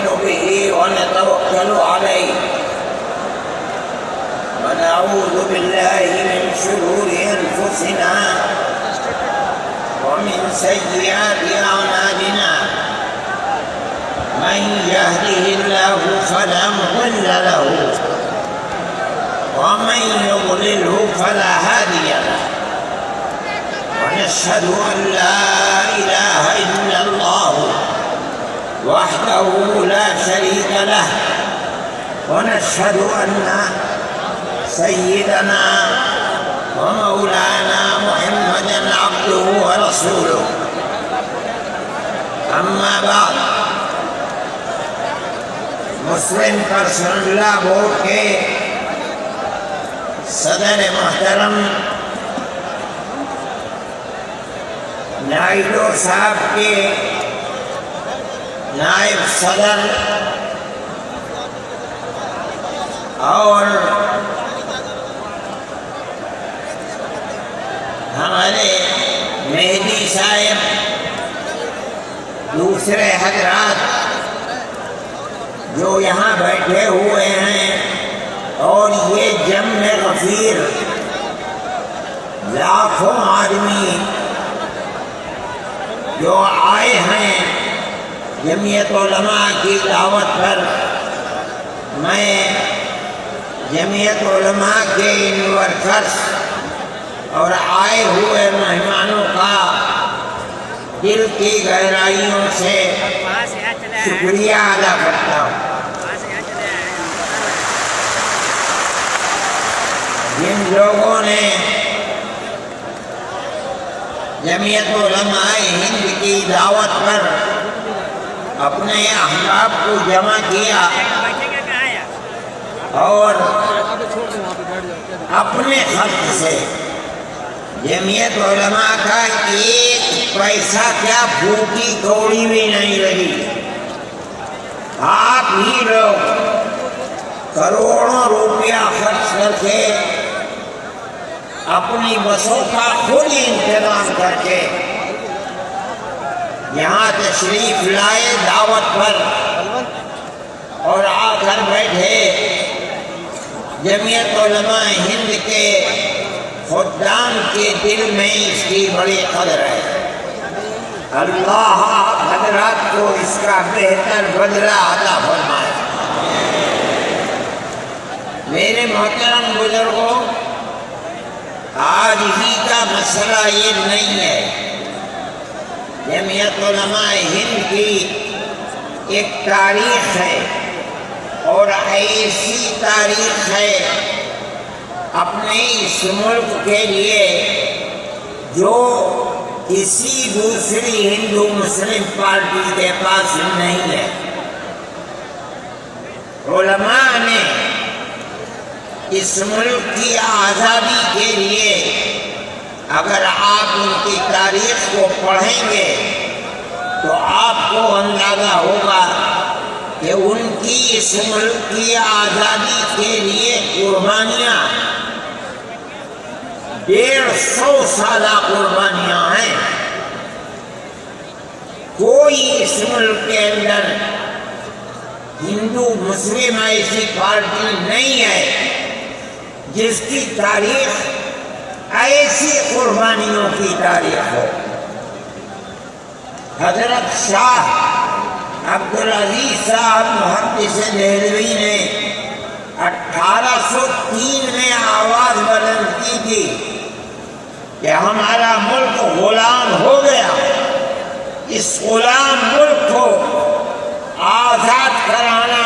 نؤمن به ونتوكل عليه ونعوذ بالله من شرور أنفسنا ومن سيئات أعمالنا من يهده الله فلا مضل له ومن يضلله فلا هادي له ونشهد أن لا إله إلا الله وحده لا شريك له ونشهد أن سيدنا ومولانا محمدا عبده ورسوله أما بعد مسلم پرسنل لا بورڈ کے صدر محترم نائیڈو صاحب کے نائب صدر اور ہمارے مہدی صاحب دوسرے حضرات جو یہاں بیٹھے ہوئے ہیں اور یہ جمع غفیر لاکھوں آدمی جو آئے ہیں جمعیت علماء کی دعوت پر، میں جمعیت علماء کے ان ورکرز اور آئے ہوئے مہمانوں کا دل کی گہرائیوں سے شکریہ ادا کرتا ہوں۔ جن لوگوں نے جمعیت علماء ہند کی دعوت پر اپنے احباب کو جمع کیا اور اپنے خرچ سے جمعیت علماء کا ایک پیسہ کیا پھوٹی کوڑی بھی نہیں لگی، آپ ہی لوگ کروڑوں روپیہ خرچ کر کے اپنی بسوں کا خود انتظام کر کے یہاں تشریف لائے دعوت پر اور آ کر بیٹھے۔ جمعیت علماء ہند کے خدام کے دل میں اس کی بڑی قدر ہے، اللہ حضرات کو اس کا بہتر بدلہ عطا فرمائے۔ میرے محترم بزرگوں، آج ہی کا مسئلہ یہ نہیں ہے، جمعیت علماء ہند کی ایک تاریخ ہے اور ایسی تاریخ ہے اپنے اس ملک کے لیے جو کسی دوسری ہندو مسلم پارٹی کے پاس نہیں ہے۔ علماء نے اس ملک کی آزادی کے لیے، اگر آپ ان کی تاریخ کو پڑھیں گے تو آپ کو اندازہ ہوگا کہ ان کی اس ملک کی آزادی کے لیے قربانیاں 150 سالہ قربانیاں ہیں۔ کوئی اس ملک کے اندر ہندو مسلم ایسی پارٹی نہیں ہے جس کی تاریخ ایسی قربانیوں کی تاریخ ہو۔ حضرت شاہ عبدالعزیز صاحب محدث دہلوی نے 1803 میں آواز بلند کی تھی کہ ہمارا ملک غلام ہو گیا، اس غلام ملک کو آزاد کرانا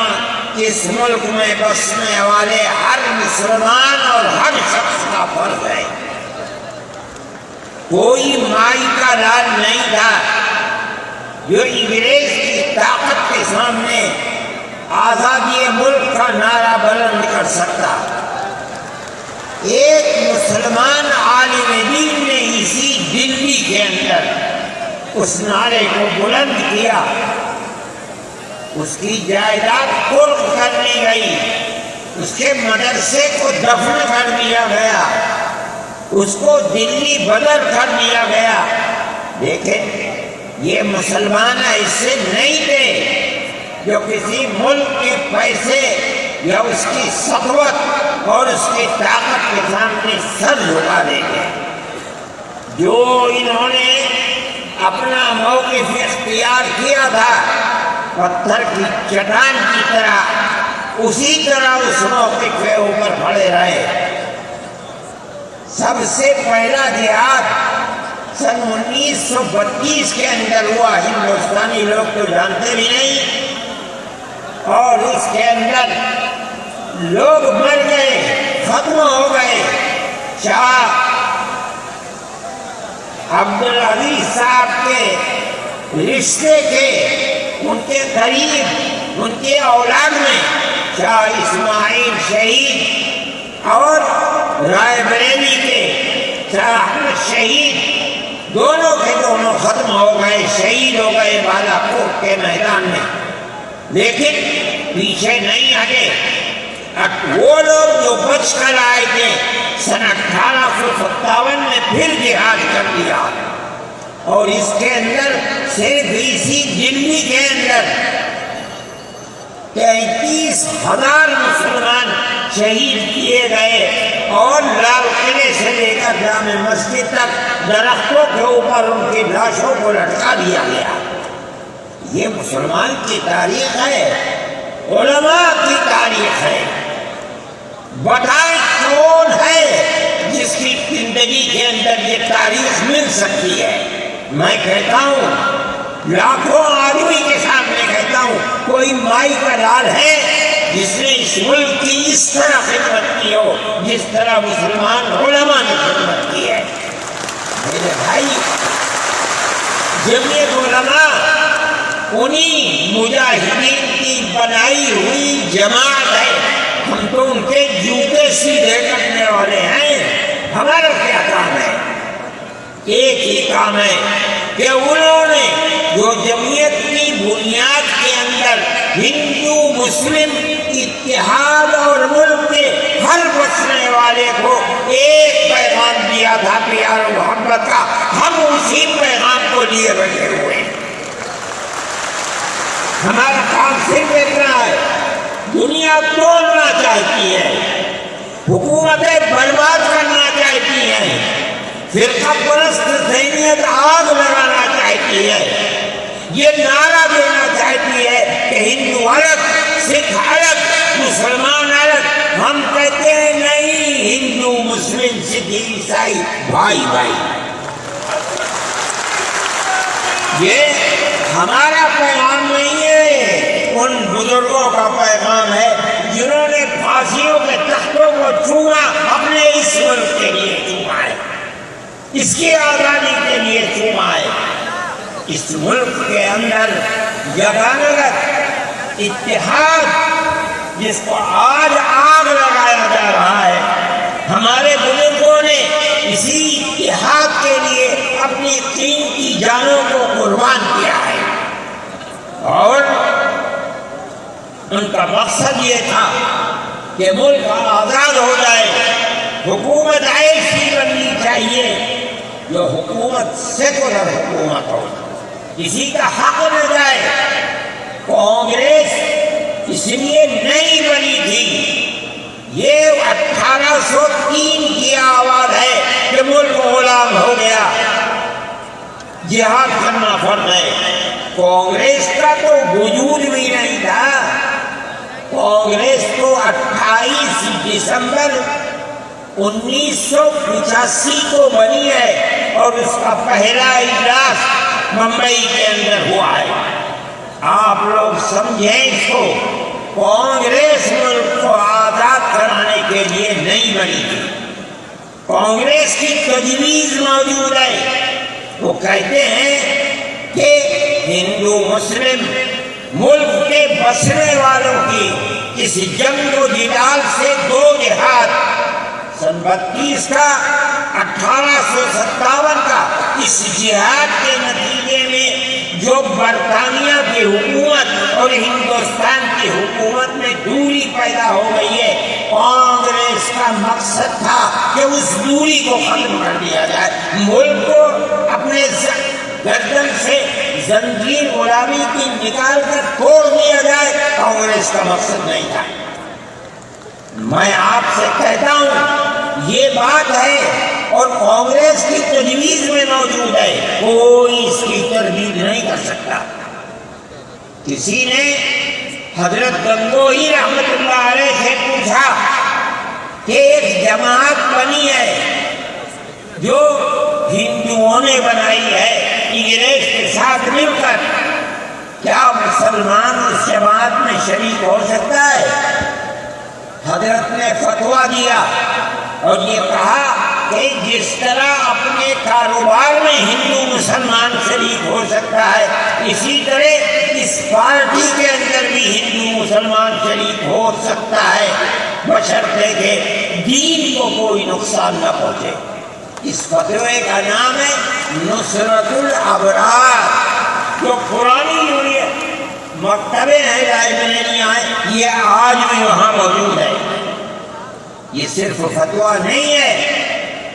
اس ملک میں بسنے والے ہر مسلمان اور ہر شخص کا فرض ہے۔ کوئی مائی کا لال نہیں تھا جو انگریز کی طاقت کے سامنے آزادی ملک کا نعرہ بلند کر سکتا۔ ایک مسلمان عالم دین نے اسی دلی کے اندر اس نعرے کو بلند کیا، اس کی جائیداد قرق کر لی گئی، اس کے مدرسے کو دفن کر دیا گیا، اس کو دلی بدر کر دیا گیا۔ دیکھیں یہ مسلمان ایسے نہیں تھے جو کسی ملک کے پیسے یا اس کی سطوت اور اس کی طاقت کے سامنے سر جھکا دیں گے۔ جو انہوں نے اپنا موقف اختیار کیا تھا پتھر کی چٹان کی طرح، اسی طرح اس موقف کے اوپر کھڑے رہے۔ سب سے پہلا جہاد سن 1932 کے اندر ہوا، ہندوستانی لوگ تو جانتے بھی نہیں، اور اس کے اندر لوگ مر گئے، ختم ہو گئے۔ شاہ عبدالعزیز صاحب کے رشتے کے، ان کے قریب، ان کے اولاد میں شاہ اسماعیل شہید اور رائے بریلی کے شاہ احمد شہید، دونوں کے دونوں ختم ہو گئے، شہید ہو گئے بالا کوٹ کے میدان میں۔ لیکن پیچھے نہیں ہٹے، وہ لوگ جو بچ کر آئے تھے سن 1857 میں پھر جہاد کر دیا، اور اس کے اندر صرف اسی دلی کے اندر 33,000 مسلمان شہید کیے گئے، اور لال قلعے سے لے کر جامع مسجد تک درختوں کے اوپر ان کی لاشوں کو لٹکا دیا گیا۔ یہ مسلمان کی تاریخ ہے، علماء کی تاریخ ہے۔ بتائیں کون ہے جس کی زندگی کے اندر یہ تاریخ مل سکتی ہے؟ میں کہتا ہوں، لاکھوں آدمی کے سامنے کہتا ہوں، کوئی مائی کا لال ہے جس نے اس ملک کی اس طرح خدمت کی ہو جس طرح مسلمان علماء نے خدمت کی ہے؟ میرے بھائی، جمعیت علماء انہی مجاہدین کی بنائی ہوئی جماعت ہے۔ ہم تو ان کے جوتے سیدھے کرنے والے ہیں۔ ہمارا کیا کام ہے؟ ایک ہی کام ہے کہ انہوں نے جو جمعیت کی بنیاد کے اندر ہندو مسلم اتحاد اور ملک کے ہر بسنے والے کو ایک پیغام دیا تھا پیار و محبت کا، ہم اسی پیغام کو لیے بیٹھے ہوئے ہیں۔ ہمارا کام صرف اتنا ہے، دنیا توڑنا چاہتی ہے، حکومتیں برباد کرنا چاہتی ہیں، فرقہ پرست ذہنیت آگ لگانا چاہتی ہے، یہ نعرہ دینا چاہتی ہے کہ ہندو الگ، سکھ الگ، مسلمان الگ۔ ہم کہتے ہیں نہیں، ہندو مسلم سکھ عیسائی بھائی بھائی۔ یہ ہمارا پیغام نہیں ہے، ان بزرگوں کا پیغام ہے جنہوں نے پھانسیوں کے تختوں کو چوما، اپنے اس ملک کے لیے چوما ہے، اس کی آزادی کے لیے چوما ہے۔ اس ملک کے اندر یگانگت اتحاد جس کو آج آگ لگایا جا رہا ہے، ہمارے بزرگوں نے اسی اتحاد کے لیے اپنی قیمتی جانوں کو قربان کیا ہے، اور ان کا مقصد یہ تھا کہ ملک آزاد ہو جائے، حکومت ایسی بننی چاہیے جو حکومت سیکولر حکومت ہو، کسی کا حق نہ جائے۔ کانگریس اس لیے نہیں بنی تھی، یہ 1803 کی آواز ہے کہ ملک غلام ہو گیا، جہاد کرنا فرض ہے۔ کانگریس کا تو وجود بھی نہیں تھا، کانگریس تو 28 دسمبر 1985 کو بنی ہے، اور اس کا پہلا اجلاس ممبئی کے اندر ہوا ہے۔ آپ لوگ سمجھیں اس کو، کانگریس ملک کو آزاد کرانے کے لیے نہیں بنی تھی، کانگریس کی تجویز موجود ہے۔ وہ کہتے ہیں کہ ہندو مسلم ملک کے بسنے والوں کی اس جنگ و جدال سے دو جہاد، سن 32 کا 1857 کا، اس جہاد کے نتیجے میں جو برطانیہ کی حکومت اور ہندوستان کی حکومت میں دوری پیدا ہو گئی ہے، کانگریس کا مقصد تھا کہ اس دوری کو ختم کر دیا جائے، ملک کو اپنے گردن سے زنجیر غلامی کی نکال کر توڑ دیا جائے، اس کا مقصد نہیں تھا۔ میں آپ سے کہتا ہوں یہ بات ہے اور کانگریس کی تجویز میں موجود ہے، کوئی اس کی تردید نہیں کر سکتا۔ کسی نے حضرت گنگوہی رحمت اللہ علیہ سے پوچھا کہ ایک جماعت بنی ہے جو ہندوؤں نے بنائی ہے انگریز کے ساتھ مل کر، کیا مسلمان اس جماعت میں شریک ہو سکتا ہے؟ حضرت نے فتویٰ دیا اور یہ کہا کہ جس طرح اپنے کاروبار میں ہندو مسلمان شریک ہو سکتا ہے، اسی طرح اس پارٹی کے اندر بھی ہندو مسلمان شریک ہو سکتا ہے، بشرطے کہ دین کو کوئی نقصان نہ پہنچے۔ اس فتوے کا نام ہے نصرت الابرار، جو پرانی مکتبے ہیں، لائبریریاں ہیں، یہ آج بھی وہاں موجود ہے۔ یہ صرف فتویٰ نہیں ہے،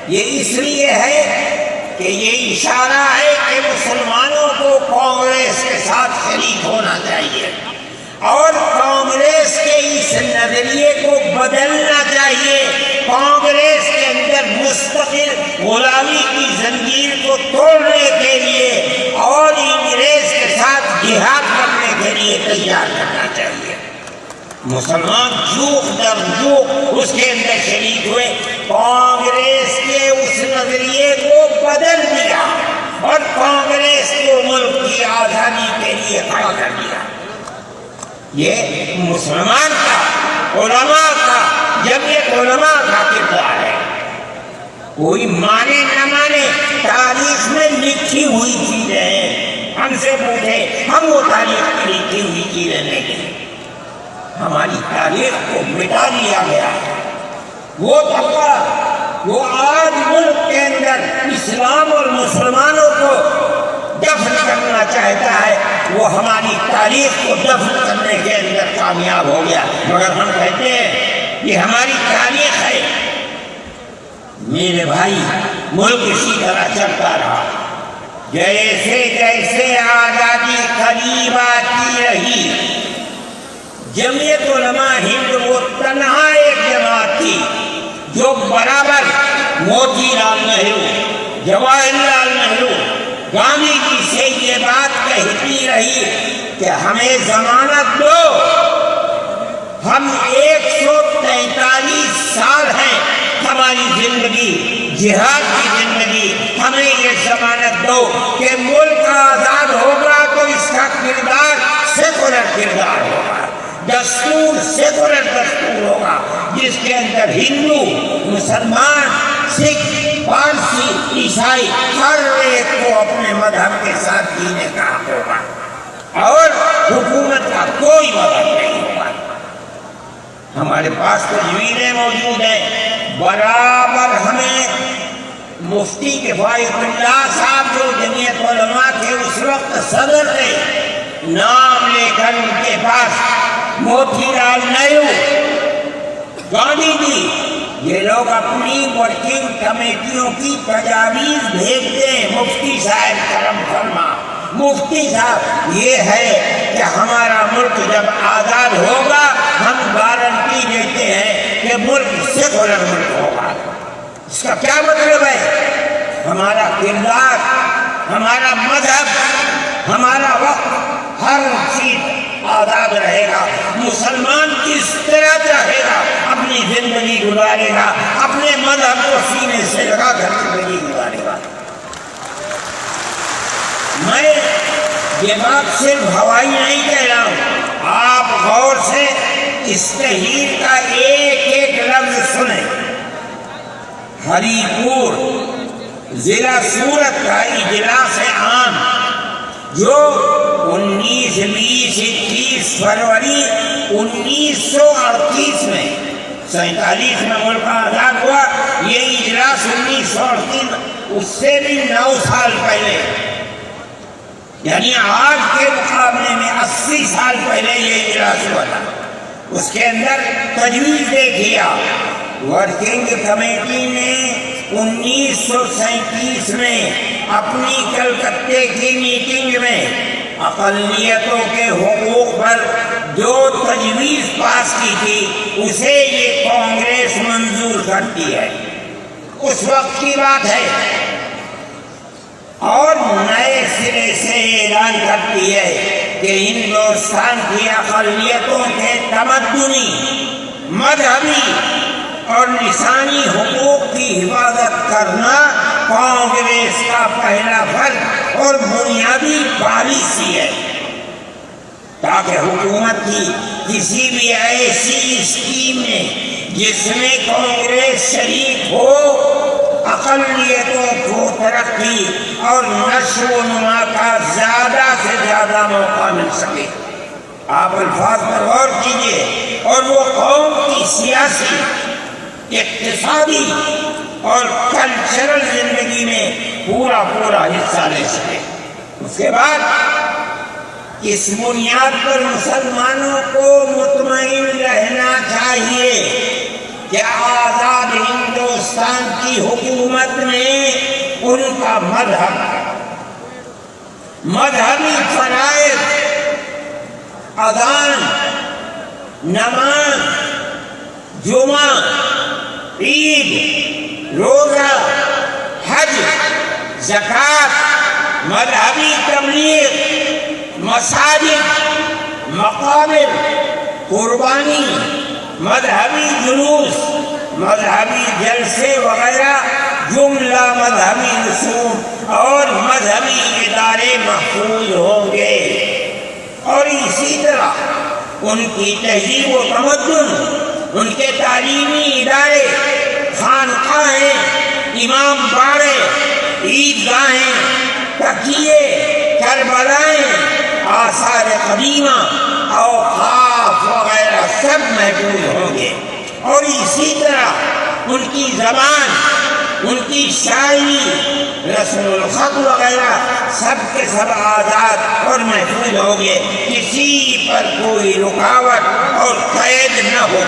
یہ اس لیے ہے کہ یہ اشارہ ہے کہ مسلمانوں کو کانگریس کے ساتھ شریک ہونا چاہیے اور کانگریس کے اس نظریے کو بدلنا چاہیے۔ کانگریس کے اندر مستقل غلامی کی زنجیر کو توڑنے کے لیے اور انگریز کے ساتھ جہاد کرنے کے لیے تیار کرنا چاہیے۔ مسلمان جوخ در جوخ اس کے اندر شریک ہوئے، کانگریس کے اس نظریے کو بدل دیا اور کانگریس کو ملک کی آزادی کے لیے کھڑا کر دیا۔ یہ مسلمان کا، علماء کا، جمعیت علماء کا کردار ہے۔ کوئی مانے نہ مانے، تاریخ میں لکھی ہوئی چیزیں ہیں، ہم سے پوچھے ہم وہ تاریخ میں لکھی ہوئی چیزیں نہیں ہیں۔ ہماری تاریخ کو مٹا دیا گیا۔ وہ طبقہ وہ آج ملک کے اندر اسلام اور مسلمانوں کو دفن کرنا چاہتا ہے، وہ ہماری تاریخ کو دفن کرنے کے اندر کامیاب ہو گیا، مگر ہم کہتے ہیں یہ ہماری تاریخ ہے۔ میرے بھائی، ملک اسی طرح چلتا رہا، جیسے جیسے آزادی قریب آتی رہی، جمعیت علماء ہند وہ تنہا ایک جماعت تھی جو برابر موتی لال نہرو، جواہر لال نہرو، گاندھی جی سے یہ بات کہتی رہی کہ ہمیں ضمانت دو، ہم 143 سال ہیں ہماری زندگی، جہاد کی زندگی، ہمیں یہ ضمانت دو کہ ملک آزاد ہوگا تو اس کا کردار سیکولر کردار ہوگا، دستور سیکولر دستور ہوگا، جس کے اندر ہندو، مسلمان، سکھ، پارسی، عیسائی ہر ایک کو اپنے مذہب کے ساتھ جینے کا حق ہوگا اور حکومت کا کوئی مذہب نہیں ہوگا۔ ہمارے پاس تجویزیں موجود ہیں، برابر ہمیں مفتی کفایت اللہ صاحب جو جمعیت علماء کے اس وقت صدر تھے، نام لے کر ان کے پاس موتی لال نہرو، گاندھی جی، یہ لوگ اپنی ورکنگ کمیٹیوں کی تجاویز بھیجتے ہیں، مفتی صاحب کرم فرما، مفتی صاحب یہ ہے کہ ہمارا ملک جب آزاد ہوگا ہم گارنٹی دیتے ہیں کہ ملک سیکولر ملک ہوگا۔ اس کا کیا مطلب ہے؟ ہمارا کردار، ہمارا مذہب، ہمارا وقت، ہر چیز آزاد رہے گا، مسلمان کس طرح چاہے گا اپنی زندگی گزارے گا، اپنے مذہب کو سینے سے لگا کر زندگی گزارے گا۔ میں یہ بات صرف ہوائی نہیں کہہ رہا ہوں، آپ غور سے اس تحریر کا ایک ایک لفظ سنیں۔ ہری پور ضلع سورت کا اجلاس عام جو 19، 20، 21 فروری 1938 میں 47 میں ملک آزاد ہوا، یہ اجلاس 1938 اس سے بھی 9 سال پہلے، یعنی آج کے مقابلے میں 80 سال پہلے یہ اجلاس ہوا تھا۔ اس کے اندر تجویز کیا، ورکنگ کمیٹی نے 1937 میں اپنی کلکتے کی میٹنگ میں اقلیتوں کے حقوق پر جو تجویز پاس کی تھی اسے یہ کانگریس منظور کرتی ہے، اس وقت کی بات ہے، اور نئے سرے سے اعلان کرتی ہے کہ ہندوستان کی اقلیتوں کے تمدنی، مذہبی اور لسانی حقوق کی حفاظت کرنا کانگریس کا پہلا فرض اور بنیادی پالیسی ہے، تاکہ حکومت کی کسی بھی ایسی اسکیم میں جس میں کانگریس شریک ہو اقلیتوں کو ترقی اور نشو و نما کا زیادہ سے زیادہ موقع مل سکے۔ آپ الفاظ پر غور کیجیے، اور وہ قوم کی سیاسی، اقتصادی اور کلچرل زندگی میں پورا حصہ لے سکے۔ اس کے بعد اس بنیاد پر مسلمانوں کو مطمئن رہنا چاہیے کہ آزاد ہندوستان کی حکومت نے ان کا مذہبی فرائض، اذان، نماز، جمعہ، عید، روزہ، حج، زکوٰۃ، مذہبی تبلیغ، مساجد، مقابر، قربانی، مذہبی جلوس، مذہبی جلسے وغیرہ جملہ مذہبی رسوم اور مذہبی ادارے محفوظ ہوں گے، اور اسی طرح ان کی تہذیب و تمدن، ان کے تعلیمی ادارے، خانقاہیں، امام باڑے، عیدگاہیں، تکیے، کربلائیں، آثار قدیمہ، اوقاف وغیرہ سب محفوظ ہوں گے، اور اسی طرح ان کی زبان، ان کی شاعری، رسم الخط وغیرہ سب کے سب آزاد اور محفوظ ہوں گے، کسی پر کوئی رکاوٹ اور قید نہ ہو۔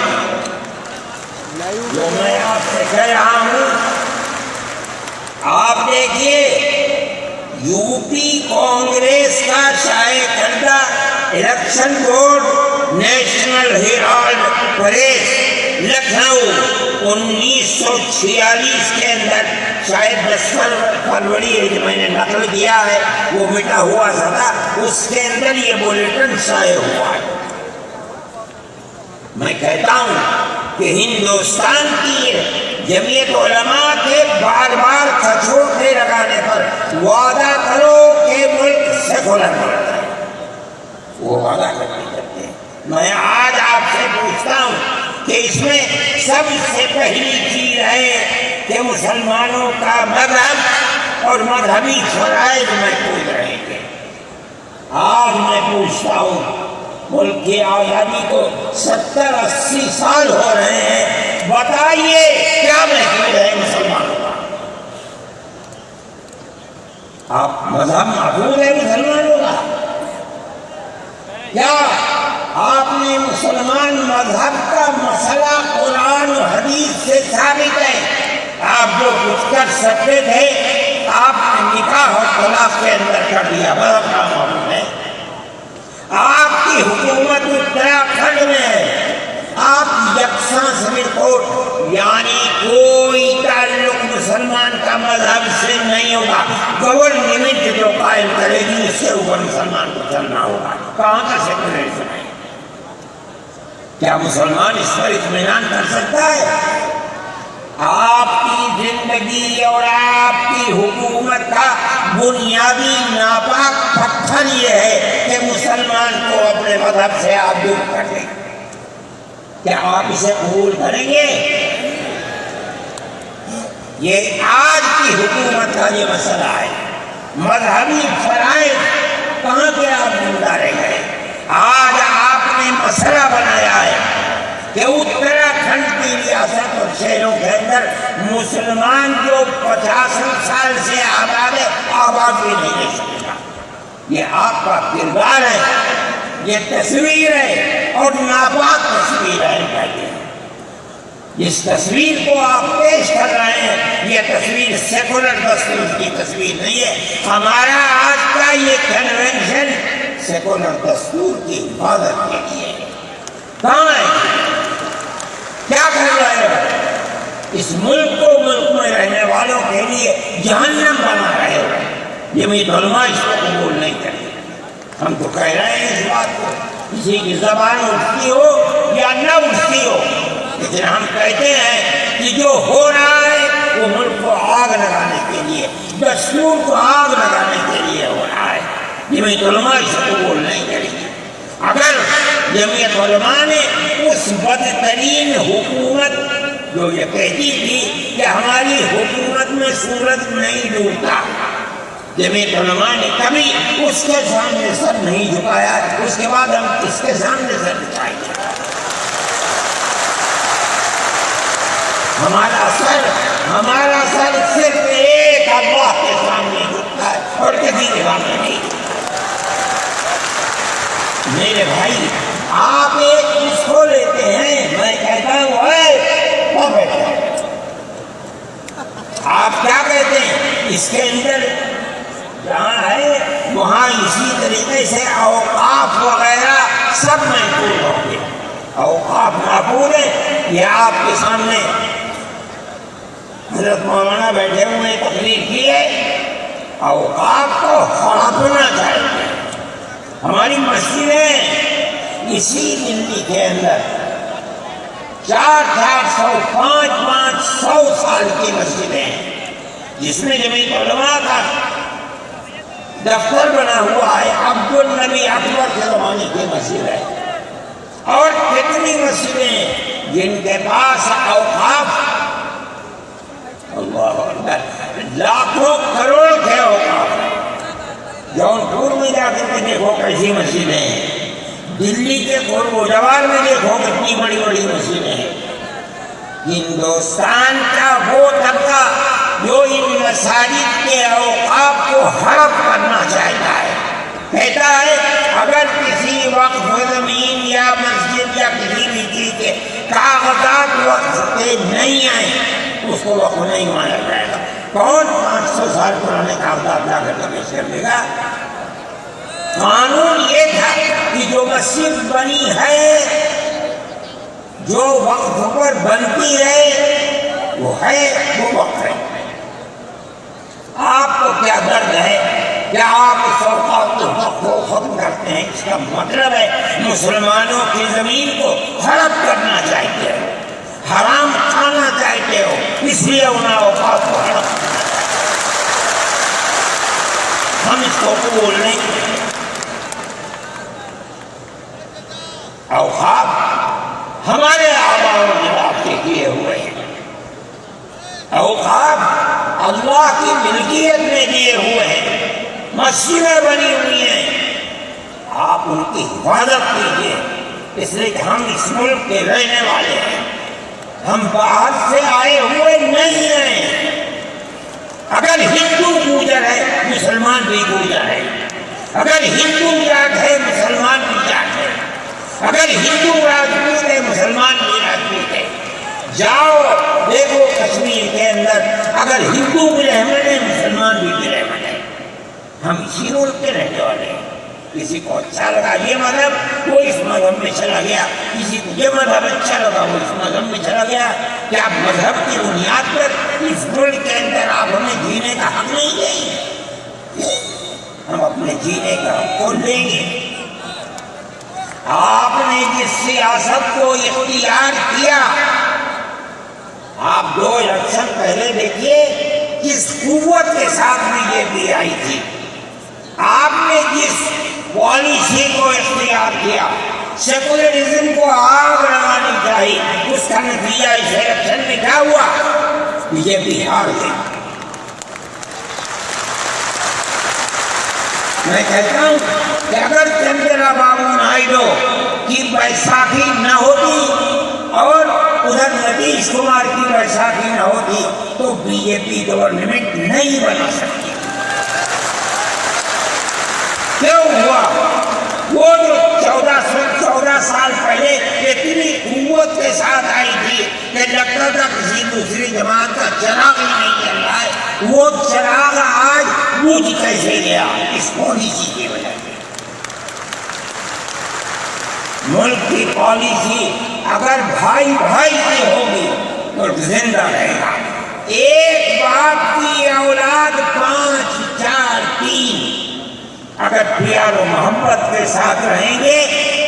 جو میں آپ سے کہہ رہا ہوں، آپ دیکھیے یو پی کانگریس کا شائع کردہ election board National Herald press Lucknow 1946 کے اندر، شاید 10 فروری جو میں نے نقل کیا ہے وہ مٹا ہوا تھا، اس کے اندر یہ بلیٹن شائع ہوا ہے۔ میں کہتا ہوں کہ ہندوستان کی جمعیت علماء کے بار بار کھچوٹے لگانے پر وعدہ کرو کہ ملک سیکولر بنتا ہے، وہ وعدہ کرتے ہیں۔ میں آج آپ سے پوچھتا ہوں کہ اس میں سب سے پہلی چیز ہے کہ مسلمانوں کا مذہب اور مذہبی فرائض محفوظ رہیں گے۔ آج میں پوچھتا ہوں، ملک کی آزادی کو 70-80 سال ہو رہے ہیں، بتائیے کیا محفوظ ہے مسلمانوں کا؟ آپ مذہب محفوظ ہے مسلمانوں کا؟ کیا آپ نے مسلمان مذہب کا مسئلہ قرآن و حدیث سے ثابت ہے؟ آپ جو کچھ کر سکتے تھے آپ نے نکاح اور طلاق کے اندر کر دیا، مذہب کا معاملہ ہے۔ آپ کی حکومت اتراکھنڈ میں ہے، آپ یکساں سمت کوٹ، یعنی کوئی تعلق مسلمان کا مذہب سے نہیں ہوگا، گورنمنٹ جو قائم کرے گی اس سے اوپر مسلمان کو چلنا ہوگا۔ کہاں کا سیکولرزم ہے؟ کیا مسلمان اس پر اطمینان کر سکتا ہے؟ آپ کی زندگی اور آپ کی حکومت کا بنیادی ناپاک پتھر یہ ہے کہ مسلمان کو اپنے مذہب سے آپ دور کر دیں۔ کیا آپ اسے قبول کریں گے؟ یہ آج کی حکومت کا یہ مسئلہ ہے۔ مذہبی فرائض کہاں کے آپ گزارے گئے؟ آج آپ نے مسئلہ بنایا ہے کہ اتراکھنڈ کی ریاست اور شہروں کے اندر مسلمان جو 50 سال سے آباد ہے، آباد بھی نہیں رہ سکتا۔ یہ آپ کا کردار ہے، یہ تصویر ہے، اور ناپاک تصویر ہے۔ جس تصویر کو آپ پیش کر رہے ہیں یہ تصویر سیکولر دستور کی تصویر نہیں ہے۔ ہمارا آج کا یہ کنونشن سیکولر دستور کی حفاظت کے لیے ہے۔ کہاں ہے؟ کیا کر رہے ہو؟ اس ملک کو، ملک میں رہنے والوں کے لیے جہنم بنا رہے ہو۔ جمعیت علماء اس کو قبول نہیں کرتے۔ ہم تو کہہ رہے ہیں اس بات کو، کسی کی زبان اٹھتی ہو یا نہ اٹھتی ہو، لیکن ہم کہتے ہیں کہ جو ہو رہا ہے وہ ملک کو آگ لگانے کے لیے، دستور کو آگ لگانے کے لیے ہو رہا ہے۔ جمعیت علماء اس کو قبول نہیں کرے گی۔ اگر جمعیت علماء نے اس بدترین حکومت جو یہ کہتی تھی کہ ہماری حکومت میں سورج نہیں ڈوبتا، جمعیت علماء نے کبھی اس کے سامنے سر نہیں جھکایا، اس کے بعد ہم اس کے سامنے سر جھکائیں گے۔ ہمارا سر صرف ایک اللہ کے سامنے جھکتا ہے اور کسی کے سامنے نہیں۔ میرے بھائی، آپ ایک اس کو لیتے ہیں، میں کہتا ہوں آپ کیا کہتے ہیں؟ اس کے اندر جہاں ہے وہاں اسی طریقے سے اوقاف وغیرہ سب محفوظ ہوں گے۔ اوقاف محفوظ ہے، یہ آپ کے سامنے حضرت مولانا بیٹھے ہوئے تقریر کی ہے۔ اوقاف کو ہڑپنا چاہیے۔ ہماری مسجدیں اسی دلی کے اندر 400 500 سال کی مسجدیں ہیں، جس میں جمعیت علماء کا دفتر بنا ہوا ہے۔ عبد النبی اکبر کے زمانے کی مسجد ہے، اور کتنی مسجدیں جن کے پاس اوقاف اللہ اکبر لاکھوں کروڑ کے اوقاف ہیں۔ جونپور میں جا کر کے دیکھو کیسی مسجدیں ہیں، دلی کے قرب و جوار میں دیکھو کتنی بڑی بڑی مسجدیں ہیں۔ ہندوستان کا وہ طبقہ جو ان مساجد کے اوقاف کو ہڑپ کرنا چاہتا ہے، کہتا ہے اگر کسی وقف زمین یا مسجد یا کسی بھی چیز کے کاغذات وقف کے نہیں آئے اس کو وقف نہیں مانا جائے گا۔ کون 500 سال پرانے کاغذات لا کر پیش کر دے گا؟ قانون یہ تھا کہ جو مسجد بنی ہے، جو وقف پر بنتی ہے، وہ وقف ہے۔ آپ کو کیا درد ہے؟ کیا آپ اس اوقاف کو ختم کرتے ہیں؟ اس کا مطلب ہے مسلمانوں کی زمین کو ہڑپ کرنا چاہتے ہو، حرام کھانا چاہتے ہو، اس لیے ان اوقاف کو ہڑپ کرنا چاہتے ہیں۔ ہم اس کو قبول نہیں کریں۔ اوقاف ہمارے آباء و اجداد کے کیے ہوئے ہیں۔ اوقاف اللہ کی ملکیت میں دیے ہوئے ہیں، مسجدیں بنی ہوئی ہیں، آپ ان کی حفاظت کیجیے، اس لیے کہ ہم اس ملک کے رہنے والے ہیں، ہم باہر سے آئے ہوئے نہیں ہیں۔ اگر ہندو گوجر ہے مسلمان بھی گوجر ہے، اگر ہندو جاٹ ہے مسلمان بھی جاٹ ہے، اگر ہندو راجپوت ہے مسلمان بھی راجپوت ہے۔ جاؤ دیکھو کشمیر کے اندر، اگر ہندو بھی رہمن ہے مسلمان بھی رہمن ہے۔ ہم اسی ملک کے رہنے والے ہیں۔ کسی کو اچھا لگا یہ مذہب وہ اس مذہب میں چلا گیا، کسی کو یہ مذہب اچھا لگا وہ اس مذہب میں چلا گیا۔ کیا مذہب کی بنیاد پر اس ملک کے اندر آپ ہمیں جینے کا حق نہیں دیں گے؟ ہم اپنے جینے کا حق کو لیں گے۔ آپ نے جس سیاست کو اختیار کیا، آپ 2 الیکشن پہلے دیکھیے کس قوت کے ساتھ بی جے پی آئی تھی۔ آپ نے جس پالیسی کو اختیار کیا، سیکولرزم کو آگ لگانی چاہیے، اس کا نتیجہ اس الیکشن میں کیا ہوا؟ بی جے پی ہار گئی۔ میں کہتا ہوں کہ اگر چندرا بابو نائیڈو کی بیساکھی نہ ہوتی اور ادھر نتیش کمار کی بیساکھی نہ ہوتی تو بی جے پی گورنمنٹ نہیں بنا سکتی۔ کیوں ہوا؟ وہ جو 14 سال پہلے اتنی قوت کے ساتھ آئی تھی کہ لگتا تھا کسی دوسری جماعت کا چراغ ہی نہیں چل رہا ہے، وہ چراغ آج بجھ کیسے گیا؟ اس پالیسی کی وجہ سے۔ ملک کی پالیسی اگر بھائی بھائی کی ہوگی تو زندہ رہے گا۔ ایک باپ کی اولاد 5 4 3 اگر پیار و محبت کے ساتھ رہیں گے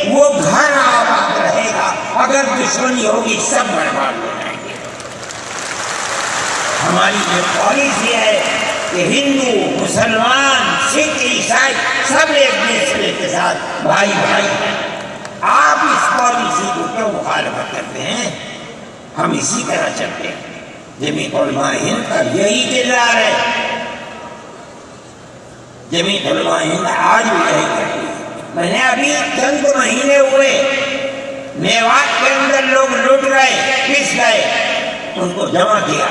وہ گھر آباد رہے گا، اگر دشمنی ہوگی سب برباد ہو جائیں گے۔ ہماری یہ پالیسی ہے کہ ہندو مسلمان سکھ عیسائی سب ایک دوسرے کے ساتھ بھائی بھائی ہیں۔ آپ اس پالیسی کو کیوں مخالفت کرتے ہیں؟ ہم اسی طرح چلتے ہیں۔ جمعیت علماء ہند کا یہی کردار ہے، جمعیت علماء ہند آج بھی یہی کرتی ہے۔ میں نے ابھی چند مہینے ہوئے میوات کے اندر لوگ لٹ گئے، پس گئے، ان کو جمع کیا،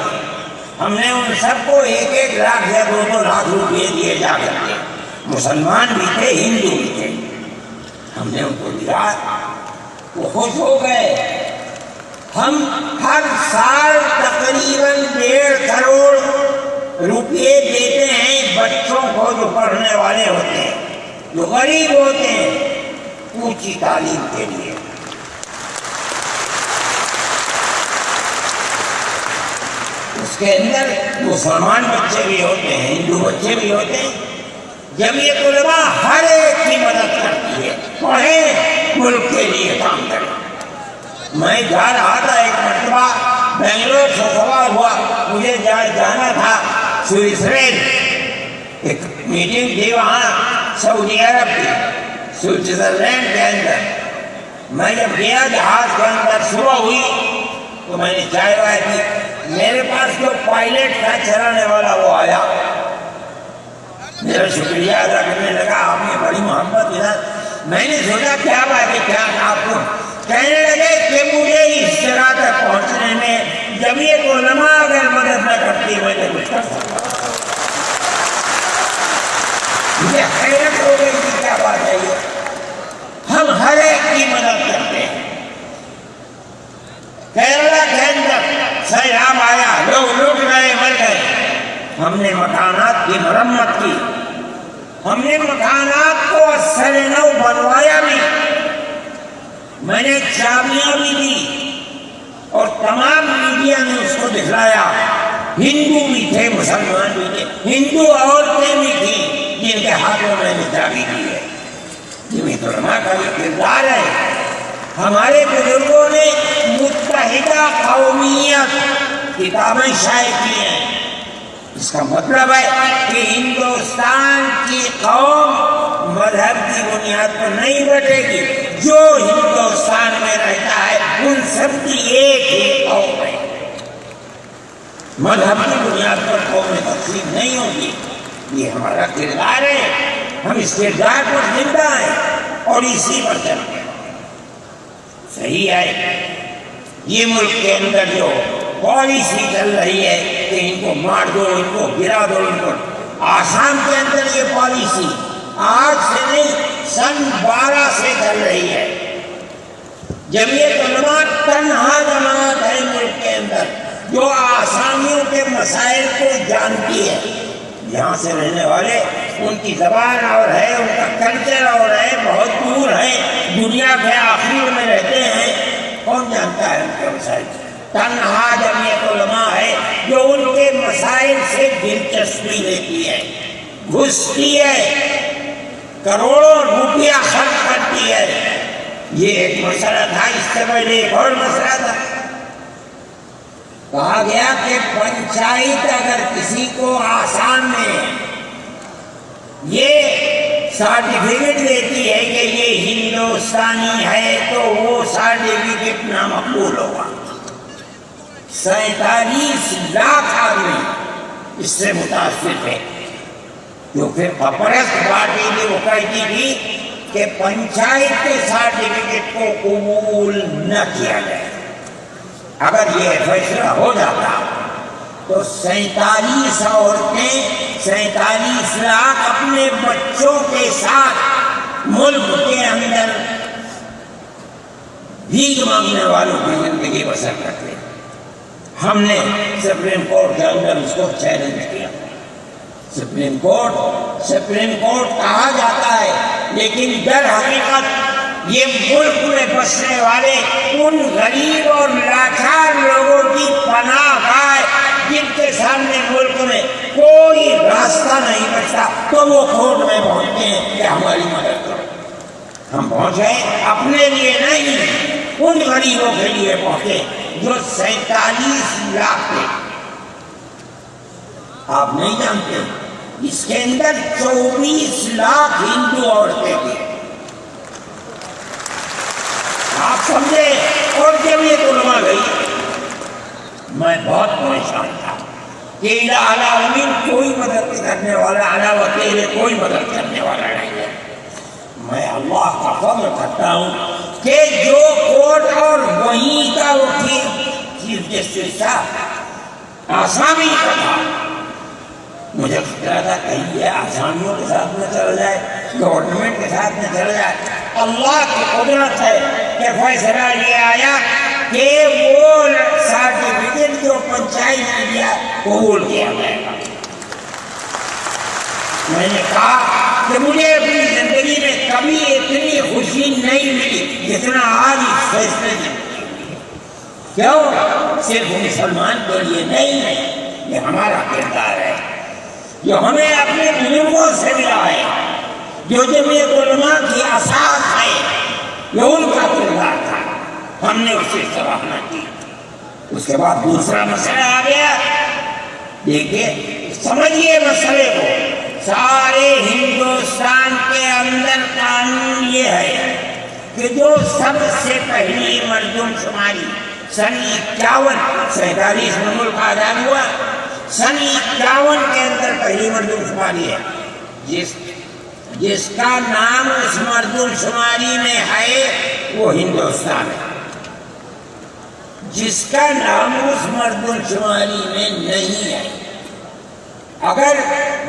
ہم نے ان سب کو 1 لاکھ یا 2 لاکھ روپئے دیے جا کر کے، مسلمان بھی تھے ہندو بھی تھے، ہم نے ان کو دیا، وہ خوش ہو گئے۔ ہم ہر سال تقریباً 1.5 کروڑ روپئے دیتے ہیں بچوں کو جو پڑھنے والے ہوتے ہیں، جو غریب ہوتے ہیں، اونچی تعلیم کے لیے۔ اس کے اندر مسلمان بچے بھی ہوتے ہیں، ہندو بچے بھی ہوتے ہیں۔ جمعیت علماء ہر ایک کی مدد کرتی ہے، پڑھیں، ملک کے لیے کام کریں۔ میں جا رہا تھا ایک مرتبہ بنگلور سے سوال ہوا، مجھے جانا تھا سوئٹزرلینڈ، ایک میٹنگ تھی وہاں سعودی عرب کی، سوئٹزرلینڈ کے اندر۔ میں جب گیا جہاز کے اندر صبح ہوئی تو میں نے چائے وائے پی، میرے پاس جو پائلٹ تھا چلانے والا وہ آیا، میرا شکریہ ادا کرنے لگا، آپ نے بڑی محبت کی۔ میں نے سوچا کیا بات ہے، کیا آپ کو کہنے لگے کہ مجھے اس جگہ تک پہنچنے میں جمعیت علماء اگر مدد نہ کرتی میں نے کچھ کر سکتا۔ مجھے حیرت ہو گئی کہ کیا بات ہے یہ، ہم ہر ایک کی مدد کرتے ہیں۔ کیرلا کے اندر سیلاب آیا، لوگ لٹ گئے، مر گئے، ہم نے مکانات کی مرمت کی، ہم نے مکانات کو اثر نو بنوایا بھی، میں نے چابیاں بھی دی اور تمام میڈیا نے اس کو دکھلایا۔ ہندو بھی تھے، مسلمان بھی تھے، ہندو عورتیں بھی تھیں جن کے ہاتھوں میں نے چابی دی ہے۔ جمعیت علماء کا یہ کردار ہے۔ ہمارے بزرگوں نے متحدہ قومیت کتابیں شائع کی ہیں، اس کا مطلب ہے کہ ہندوستان کی قوم مذہب کی بنیاد پر نہیں بٹے گی، جو ہندوستان میں رہتا ہے ان سب کی ایک ہی قوم ہے، مذہب کی بنیاد پر قومیں تقسیم نہیں ہوگی۔ یہ ہمارا کردار ہے، ہم اس کردار پر زندہ ہیں اور اسی پر چلتے ہیں۔ صحیح ہے، یہ ملک کے اندر جو پالیسی چل رہی ہے کہ ان کو مار دو، ان کو گرا دو، ان کو، آسام کے اندر یہ پالیسی آج سے نہیں سن 12 سے چل رہی ہے۔ جمعیت علماء تنہا جماعت ہے ملک کے اندر جو آسامیوں کے مسائل کو جانتی ہے۔ یہاں سے رہنے والے، ان کی زبان اور ہے، ان کا کلچر اور ہے، بہت دور ہے، دنیا کے آخر میں رہتے ہیں، کون جانتا ہے ان کے مسائل؟ تنہا جمعیت علماء ہے جو ان کے مسائل سے دلچسپی لیتی ہے، گھستی ہے، کروڑوں روپیہ خرچ کرتی ہے۔ یہ ایک مسئلہ تھا، اس سے پہلے ایک اور مسئلہ تھا، کہا گیا کہ پنچایت اگر کسی کو آسام میں یہ سرٹیفکیٹ دیتی ہے کہ یہ ہندوستانی ہے تو وہ سرٹیفکیٹ نامقبول ہوگا۔ 47 لاکھ آدمی اس سے متاثر تھے، جو پھر پرست پارٹی بھی وہ کہتی تھی کہ پنچایت کے سرٹیفکیٹ کو قبول نہ کیا جائے۔ اگر یہ فیصلہ ہو جاتا تو 47 عورتیں، 47 لاکھ اپنے بچوں کے ساتھ ملک کے اندر بھیک مانگنے والوں کی زندگی بسر کرتے۔ ہم نے سپریم کورٹ کے اندر اس کو چیلنج کیا۔ سپریم کورٹ کہا جاتا ہے، لیکن در حقیقت یہ ملک میں بسنے والے ان غریب اور لاچار لوگوں کی پناہ گاہ جن کے سامنے ملک میں کوئی راستہ نہیں بچتا، تو وہ کورٹ میں پہنچتے ہیں کہ ہماری مدد کرو۔ ہم پہنچے اپنے لیے نہیں، ان غریبوں کے لیے پہنچے جو 47 لاکھ تھے۔ آپ نہیں جانتے اس کے اندر 24 لاکھ ہندو عورتیں تھیں۔ آپ سمجھے؟ اور جب یہ علماء گئی، میں بہت پریشان تھا کہ الہ العالمین کوئی مدد کرنے والا علاوہ تیرے کوئی مدد کرنے والا نہیں ہے۔ میں اللہ کا فضل کرتا ہوں کہ جو کورٹ اور وہیں کا وکیل چیف جسٹس تھا آسامی کا تھا، مجھے خطرہ تھا کہیں یہ آسامیوں کے ساتھ نہ چل جائے، گورنمنٹ کے ساتھ نہ چل جائے۔ اللہ کی قدرت ہے کہ فیصلہ یہ آیا کہ وہ سرٹیفکیٹ جو پنچایت نے دیا قبول کیا گیا۔ میں نے کہا کہ مجھے اپنی زندگی میں کبھی اتنی خوشی نہیں ملی جتنا آج اس فیصلے میں۔ کیوں؟ صرف مسلمان کے لیے نہیں ہے، یہ ہمارا کردار ہے جو ہمیں اپنے بزرگوں سے ملا ہے، جو جمعیت علماء کی اساس ہے، یہ ان کا کردار تھا، ہم نے اس سے سراہنا کی۔ اس کے بعد دوسرا مسئلہ آ گیا۔ دیکھیے سمجھیے مسئلے کو، سارے ہندوستان کے اندر قانون یہ ہے کہ جو سب سے پہلی مردم شماری سن 47 میں ملک آزاد ہوا، سن 51 کے اندر پہلی مردم شماری ہے، جس کا نام اس مردم شماری میں ہے وہ ہندوستان ہے، جس کا نام اس مردم شماری میں نہیں ہے، اگر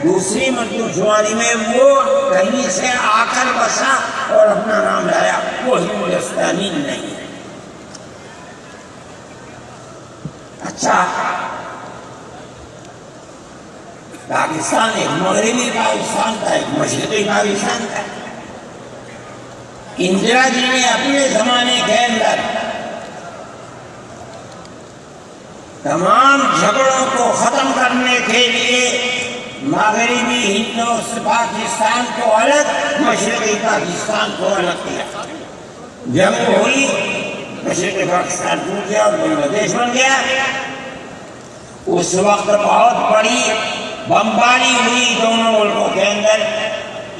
دوسری مردم شماری میں وہ کہیں سے آ کر بسا اور اپنا نام لایا، وہ ہندوستانی نہیں ہے۔ اچھا، پاکستان ایک مغربی پاکستان تھا، ایک مشرقی پاکستان تھا۔ اندرا جی نے اپنے زمانے کے اندر تمام جھگڑوں کو ختم کرنے کے لیے مغربی پاکستان کو الگ، مشرقی پاکستان کو الگ کیا۔ جنگ ہوئی، مشرقی پاکستان ٹوٹ گیا اور بنگلہ دیش بن گیا۔ اس وقت بہت بڑی بمباری ہوئی دونوں ملکوں کے اندر،